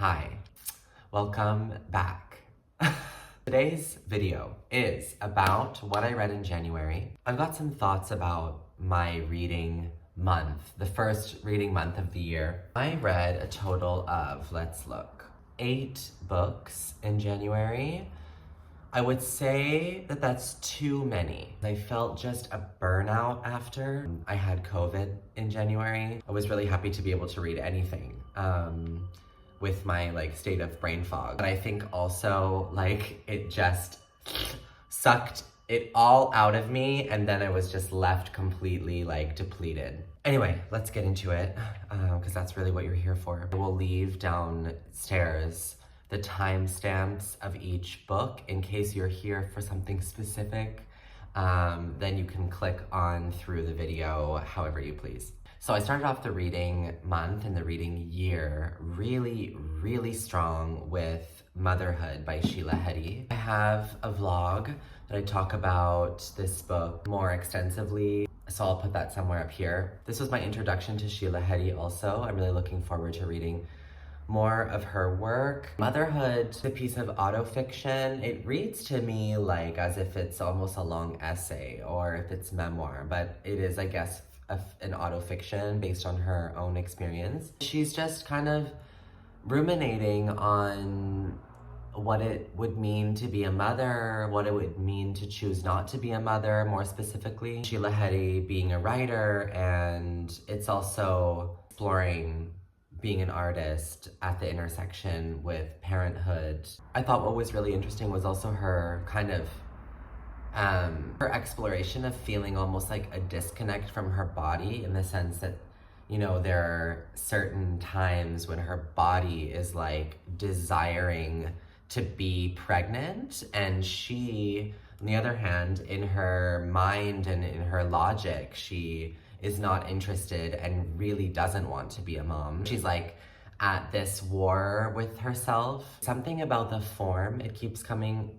Hi, welcome back. Today's video is about what I read in January. I've got some thoughts about my reading month, the first reading month of the year. I read a total of, 8 books in January. I would say that that's too many. I felt just a burnout after I had COVID in January. I was really happy to be able to read anything with my state of brain fog. But I think also it just sucked it all out of me, and then I was just left completely depleted. Anyway, let's get into it because that's really what you're here for. I will leave downstairs the timestamps of each book in case you're here for something specific. Then you can click on through the video however you please. So I started off the reading month and the reading year really strong with Motherhood by Sheila Heti. I have a vlog that I talk about this book more extensively, so I'll put that somewhere up here. This was my introduction to Sheila Heti also. I'm really looking forward to reading more of her work. Motherhood, a piece of autofiction. It reads to me as if it's almost a long essay or if it's memoir, but it is, I guess, an autofiction based on her own experience. She's just kind of ruminating on what it would mean to be a mother, what it would mean to choose not to be a mother, more specifically. Sheila Heti being a writer, and it's also exploring being an artist at the intersection with parenthood. I thought what was really interesting was also her kind of her exploration of feeling almost like a disconnect from her body, in the sense that, there are certain times when her body is desiring to be pregnant, and she, on the other hand, in her mind and in her logic, she is not interested and really doesn't want to be a mom. She's at this war with herself. Something about the form, it keeps coming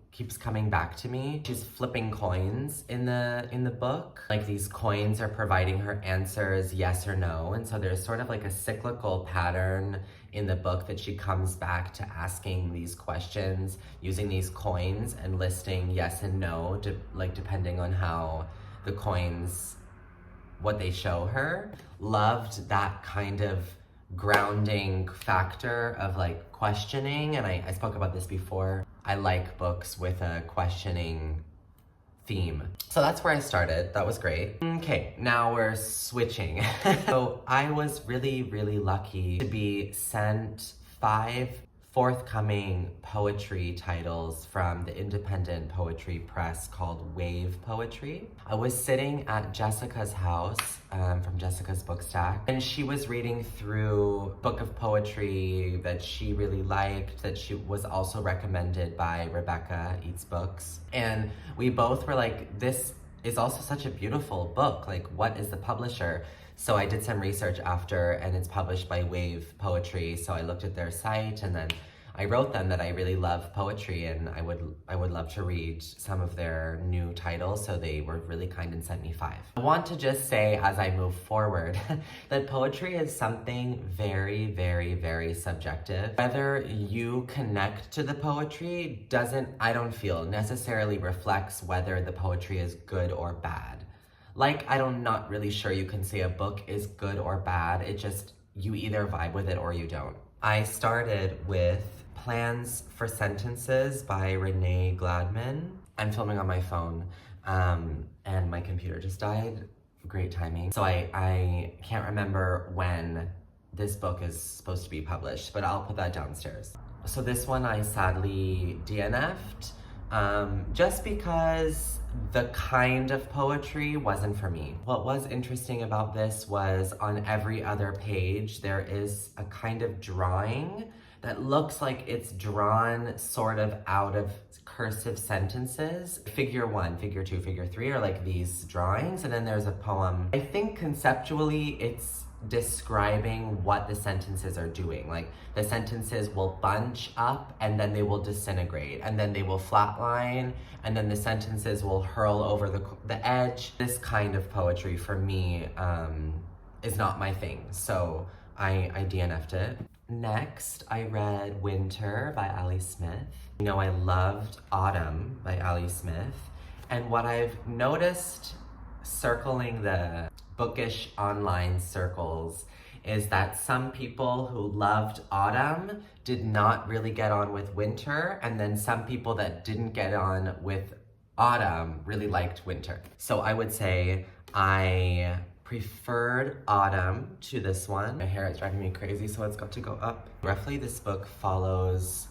back to me. She's flipping coins in the book. These coins are providing her answers yes or no, and so there's sort of a cyclical pattern in the book that she comes back to asking these questions using these coins and listing yes and no, depending on how the coins, what they show her. Loved that kind of grounding factor of questioning, and I spoke about this before. I like books with a questioning theme. So that's where I started. That was great. Okay, now we're switching. So I was really lucky to be sent 5 forthcoming poetry titles from the independent poetry press called Wave Poetry. I was sitting at Jessica's house from Jessica's book stack, and she was reading through a book of poetry that she really liked, that she was also recommended by Rebecca Eats Books. And we both were this is also such a beautiful book. What is the publisher? So I did some research after, and it's published by Wave Poetry. So I looked at their site, and then I wrote them that I really love poetry and I would love to read some of their new titles. So they were really kind and sent me 5. I want to just say, as I move forward, that poetry is something very subjective. Whether you connect to the poetry I don't feel necessarily reflects whether the poetry is good or bad. I'm not really sure you can say a book is good or bad. It just, you either vibe with it or you don't. I started with Plans for Sentences by Renee Gladman. I'm filming on my phone, and my computer just died. Great timing. So I can't remember when this book is supposed to be published, but I'll put that downstairs. So this one I sadly DNF'd. Just because the kind of poetry wasn't for me. What was interesting about this was on every other page, there is a kind of drawing that looks like it's drawn sort of out of cursive sentences. Figure 1, figure 2, figure 3 are these drawings, and then there's a poem. I think conceptually it's describing what the sentences are doing. The sentences will bunch up and then they will disintegrate, and then they will flatline, and then the sentences will hurl over the edge. This kind of poetry for me is not my thing. So I DNF'd it. Next, I read Winter by Ali Smith. You know, I loved Autumn by Ali Smith. And what I've noticed circling the bookish online circles is that some people who loved Autumn did not really get on with Winter, and then some people that didn't get on with Autumn really liked Winter. So I would say I preferred Autumn to this one. My hair is driving me crazy, so it's got to go up. Roughly, this book follows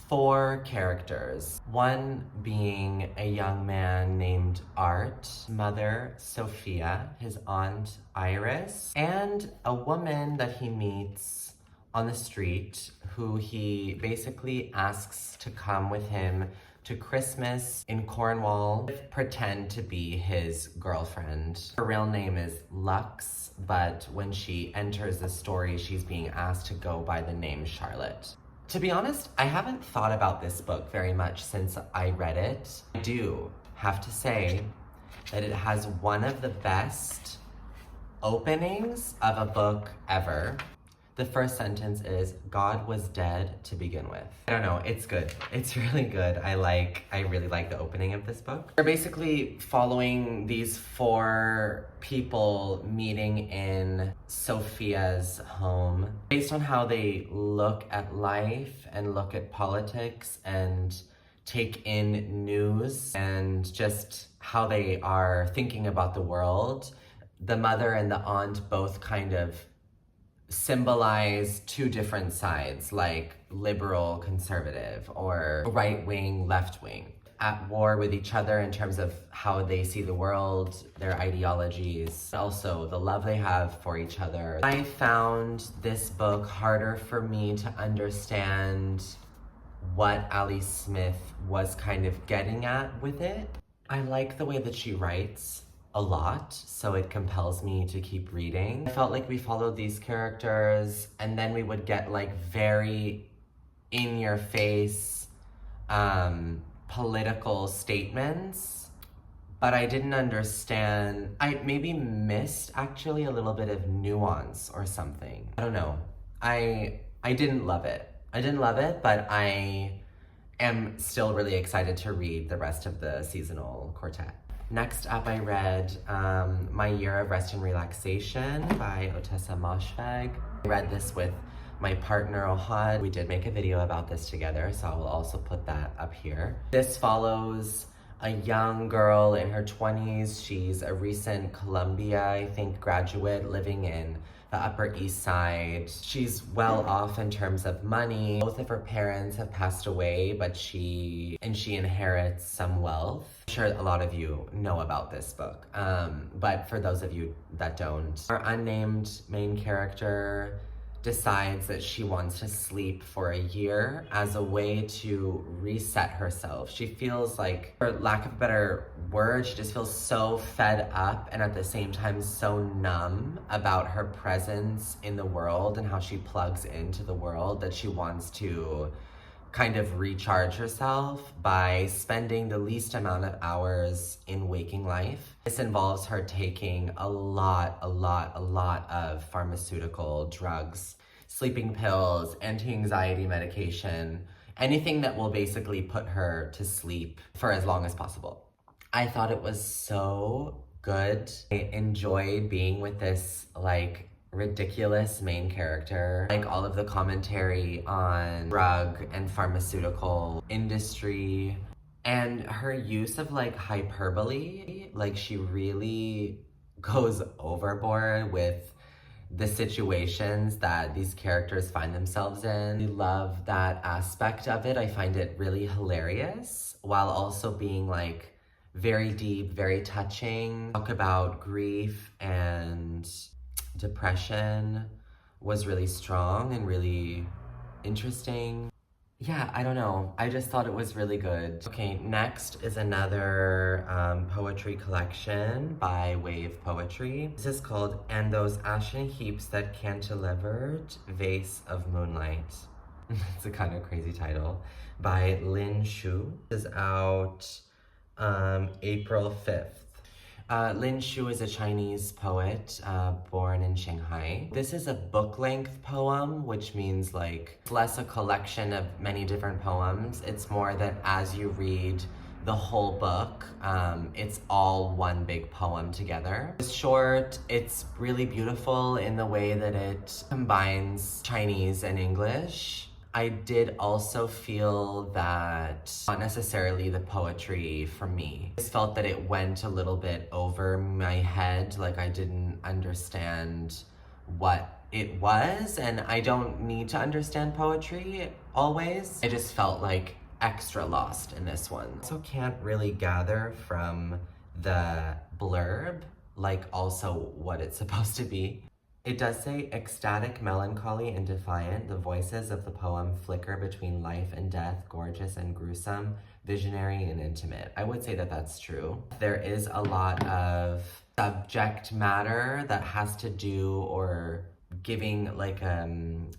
4 characters. One being a young man named Art, mother Sophia, his aunt Iris, and a woman that he meets on the street who he basically asks to come with him to Christmas in Cornwall, pretend to be his girlfriend. Her real name is Lux, but when she enters the story, she's being asked to go by the name Charlotte. To be honest, I haven't thought about this book very much since I read it. I do have to say that it has one of the best openings of a book ever. The first sentence is, God was dead to begin with. I don't know, it's good. It's really good. I really like the opening of this book. We're basically following these 4 people meeting in Sophia's home based on how they look at life and look at politics and take in news and just how they are thinking about the world. The mother and the aunt both kind of symbolize 2 different sides, like liberal, conservative, or right-wing, left-wing, at war with each other in terms of how they see the world, their ideologies, also the love they have for each other. I found this book harder for me to understand what Ali Smith was kind of getting at with it. I like the way that she writes a lot, so it compels me to keep reading. I felt like we followed these characters and then we would get like very in-your-face political statements, but I didn't understand. I maybe missed actually a little bit of nuance or something. I don't know. I didn't love it. I didn't love it, but I am still really excited to read the rest of the seasonal quartet. Next up, I read My Year of Rest and Relaxation by Otessa Moshfegh. I read this with my partner, Ohad. We did make a video about this together, so I will also put that up here. This follows a young girl in her 20s. She's a recent Columbia, I think, graduate living in the Upper East Side. She's well off in terms of money. Both of her parents have passed away, but she inherits some wealth. I'm sure a lot of you know about this book, but for those of you that don't, our unnamed main character decides that she wants to sleep for a year as a way to reset herself. She feels like, for lack of a better word, she just feels so fed up and at the same time so numb about her presence in the world and how she plugs into the world that she wants to kind of recharge herself by spending the least amount of hours in waking life. This involves her taking a lot of pharmaceutical drugs, sleeping pills, anti-anxiety medication, anything that will basically put her to sleep for as long as possible. I thought it was so good. I enjoyed being with this ridiculous main character. All of the commentary on drug and pharmaceutical industry and her use of hyperbole. She really goes overboard with the situations that these characters find themselves in. I love that aspect of it. I find it really hilarious while also being very deep, very touching. Talk about grief and depression was really strong and really interesting. Yeah, I don't know. I just thought it was really good. Okay, next is another poetry collection by Wave Poetry. This is called And Those Ashen Heaps That Cantilevered, Vase of Moonlight. It's a kind of crazy title. By Lynn. This is out April 5th. Lynn is a Chinese poet born in Shanghai. This is a book-length poem, which means like it's less a collection of many different poems. It's more that as you read the whole book, it's all one big poem together. It's short, it's really beautiful in the way that it combines Chinese and English. I did also feel that not necessarily the poetry for me. I just felt that it went a little bit over my head, like I didn't understand what it was, and I don't need to understand poetry always. I just felt like extra lost in this one. Also can't really gather from the blurb, like also what it's supposed to be. It does say, ecstatic, melancholy, and defiant, the voices of the poem flicker between life and death, gorgeous and gruesome, visionary and intimate. I would say that that's true. There is a lot of subject matter that has to do or giving like a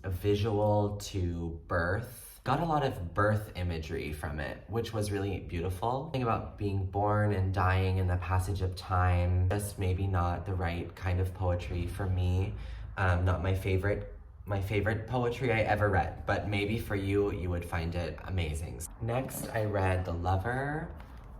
visual to birth. Got a lot of birth imagery from it, which was really beautiful. Think about being born and dying and the passage of time, just maybe not the right kind of poetry for me. Not my favorite poetry I ever read, but maybe for you, you would find it amazing. Next, I read The Lover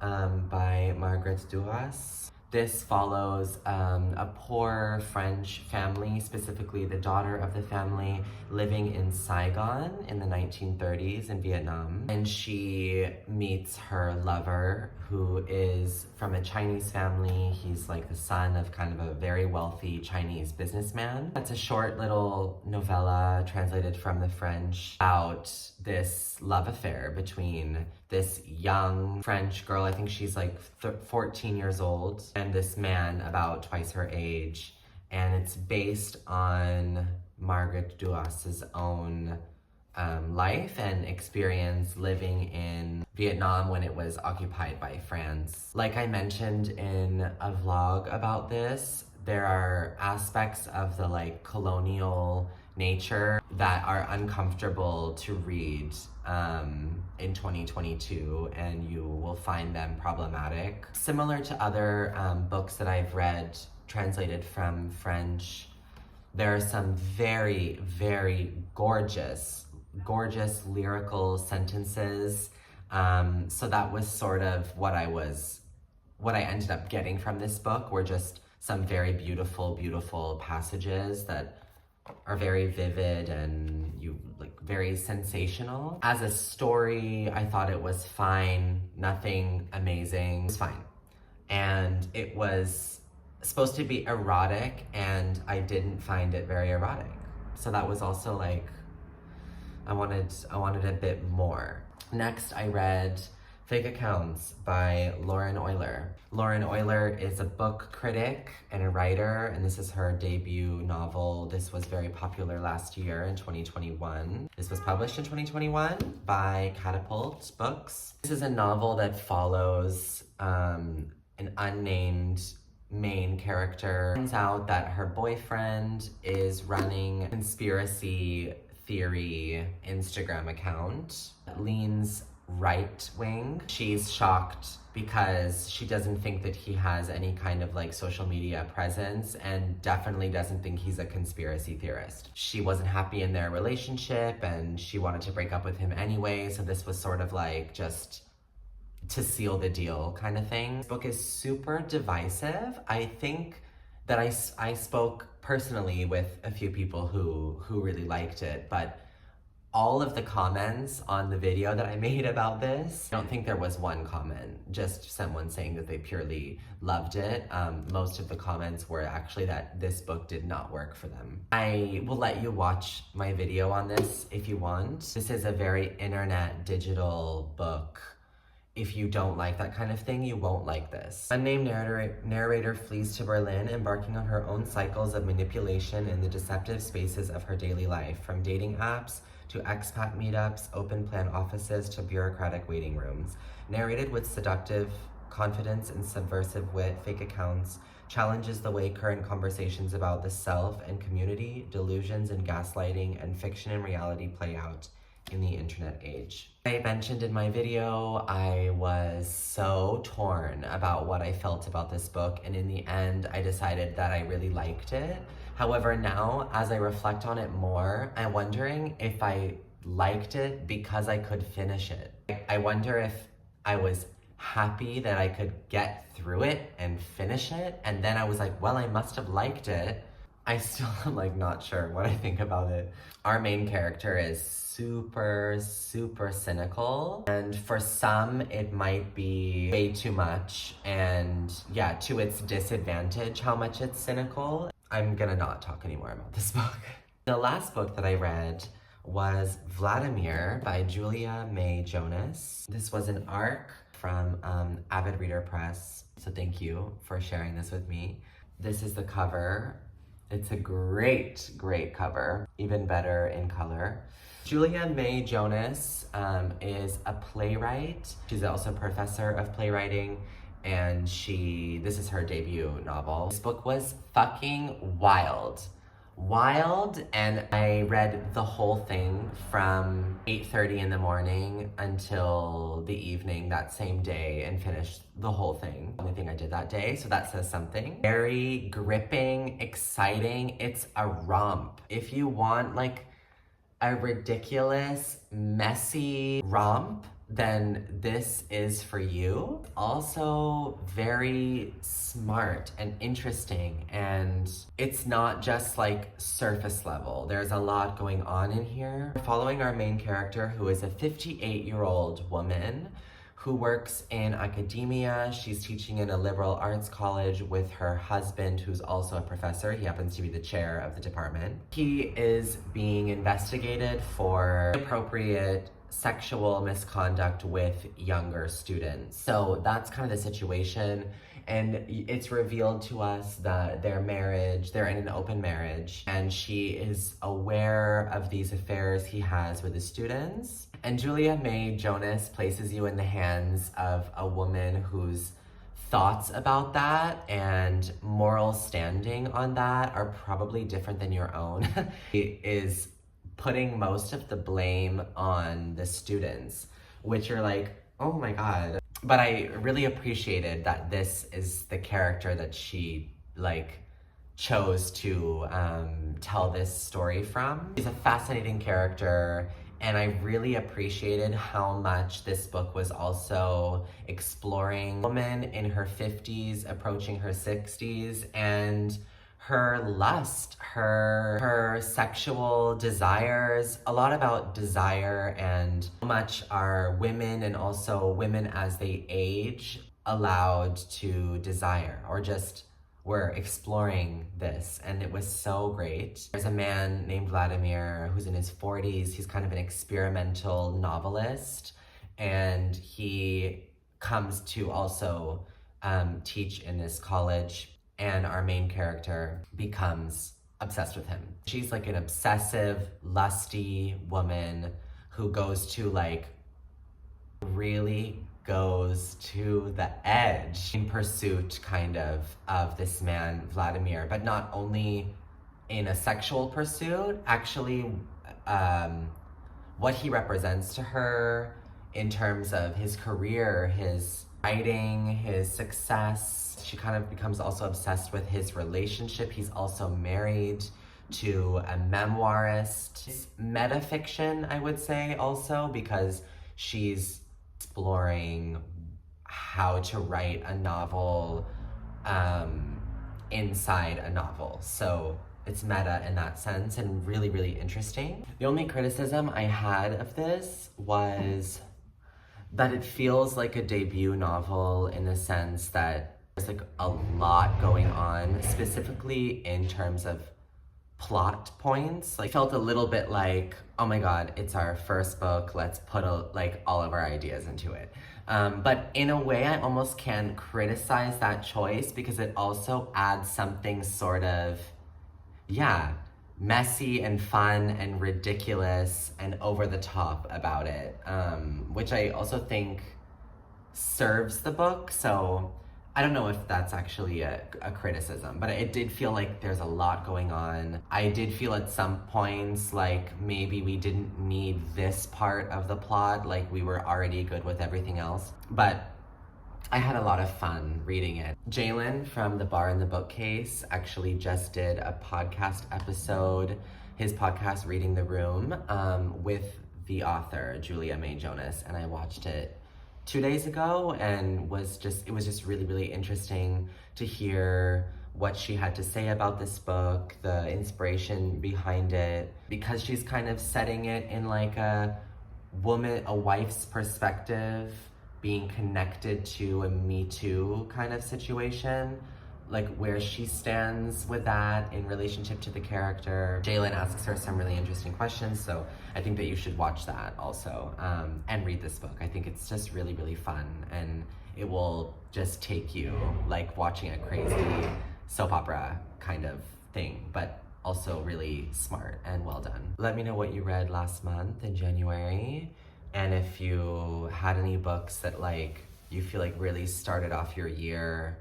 by Marguerite Duras. This follows a poor French family, specifically the daughter of the family, living in Saigon in the 1930s in Vietnam. And she meets her lover, who is from a Chinese family. He's like the son of kind of a very wealthy Chinese businessman. It's a short little novella translated from the French about this love affair between this young French girl, I think she's like 14 years old, and this man about twice her age. And it's based on Marguerite Duras' own life and experience living in Vietnam when it was occupied by France. Like I mentioned in a vlog about this, there are aspects of the like colonial nature that are uncomfortable to read in 2022, and you will find them problematic. Similar to other books that I've read translated from French, there are some very, very gorgeous lyrical sentences. So that was sort of what I ended up getting from this book, were just some very beautiful passages that are very vivid and very sensational. As a story, I thought it was fine, nothing amazing. It was fine. And it was supposed to be erotic, and I didn't find it very erotic. So that was also like, I wanted a bit more. Next, I read Fake Accounts by Lauren Oyler. Lauren Oyler is a book critic and a writer, and this is her debut novel. This was very popular last year in 2021. This was published in 2021 by Catapult Books. This is a novel that follows an unnamed main character. It turns out that her boyfriend is running a conspiracy theory Instagram account that leans right wing. She's shocked because she doesn't think that he has any kind of like social media presence, and definitely doesn't think he's a conspiracy theorist. She wasn't happy in their relationship and she wanted to break up with him anyway, so this was sort of like just to seal the deal kind of thing. This book is super divisive. I think that I spoke personally with a few people who really liked it, but all of the comments on the video that I made about this, I don't think there was one comment, just someone saying that they purely loved it. Most of the comments were actually that this book did not work for them. I will let you watch my video on this if you want. This is a very internet digital book. If you don't like that kind of thing, you won't like this. Unnamed narrator flees to Berlin, embarking on her own cycles of manipulation in the deceptive spaces of her daily life, from dating apps to expat meetups, open plan offices to bureaucratic waiting rooms. Narrated with seductive confidence and subversive wit, Fake Accounts challenges the way current conversations about the self and community, delusions and gaslighting, and fiction and reality play out in the internet age. I mentioned in my video, I was so torn about what I felt about this book, and in the end, I decided that I really liked it. However, now, as I reflect on it more, I'm wondering if I liked it because I could finish it. I wonder if I was happy that I could get through it and finish it, and then I was like, well, I must have liked it. I still am like not sure what I think about it. Our main character is super cynical, and for some it might be way too much, and yeah, to its disadvantage how much it's cynical. I'm gonna not talk anymore about this book. The last book that I read was Vladimir by Julia May Jonas. This was an ARC from Avid Reader Press, so thank you for sharing this with me. This is the cover. It's a great cover, even better in color. Julia May Jonas is a playwright. She's also a professor of playwriting, and this is her debut novel. This book was fucking wild, and I read the whole thing from 8:30 in the morning until the evening that same day and finished the whole thing. The only thing I did that day, so that says something. Very gripping, exciting. It's a romp. If you want like a ridiculous, messy romp, then this is for you. Also very smart and interesting, and it's not just like surface level. There's a lot going on in here. We're following our main character, who is a 58-year-old woman who works in academia. She's teaching in a liberal arts college with her husband, who's also a professor. He happens to be the chair of the department. He is being investigated for inappropriate sexual misconduct with younger students. So that's kind of the situation. And it's revealed to us that they're in an open marriage, and she is aware of these affairs he has with the students. And Julia May Jonas places you in the hands of a woman whose thoughts about that and moral standing on that are probably different than your own. She is putting most of the blame on the students, which are like, oh my God. But I really appreciated that this is the character that she chose to tell this story from. She's a fascinating character, and I really appreciated how much this book was also exploring a woman in her 50s, approaching her 60s, and her lust, her sexual desires, a lot about desire and how much are women, and also women as they age, allowed to desire, or just were exploring this, and it was so great. There's a man named Vladimir who's in his 40s. He's kind of an experimental novelist, and he comes to also teach in this college, and our main character becomes obsessed with him. She's like an obsessive, lusty woman who really goes to the edge in pursuit kind of this man, Vladimir, but not only in a sexual pursuit, actually what he represents to her in terms of his career, his writing, his success. She kind of becomes also obsessed with his relationship. He's also married to a memoirist. It's metafiction, I would say, also, because she's exploring how to write a novel inside a novel. So it's meta in that sense, and really interesting. The only criticism I had of this was that it feels like a debut novel in the sense that there's like a lot going on, specifically in terms of plot points. Like, felt a little bit like, oh my God, it's our first book, let's put all of our ideas into it. But in a way, I almost can criticize that choice, because it also adds something sort of, messy and fun and ridiculous and over the top about it, which I also think serves the book. So I don't know if that's actually a criticism, but it did feel like there's a lot going on. I did feel at some points like maybe we didn't need this part of the plot, like we were already good with everything else. But I had a lot of fun reading it. Jaylen from The Bar and the Bookcase actually just did a podcast episode, his podcast Reading the Room, with the author, Julia May Jonas, and I watched it 2 days ago, and it was just really, really interesting to hear what she had to say about this book, the inspiration behind it, because she's kind of setting it in like a wife's perspective, being connected to a Me Too kind of situation, like where she stands with that in relationship to the character. Jaylen asks her some really interesting questions, so I think that you should watch that also, and read this book. I think it's just really, really fun, and it will just take you like watching a crazy soap opera kind of thing, but also really smart and well done. Let me know what you read last month in January, and if you had any books that like you feel like really started off your year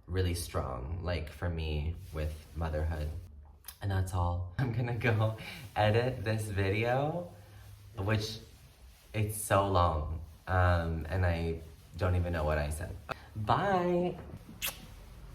really strong, like for me with Motherhood. And that's all. I'm gonna go edit this video, which it's so long, and I don't even know what I said. Bye.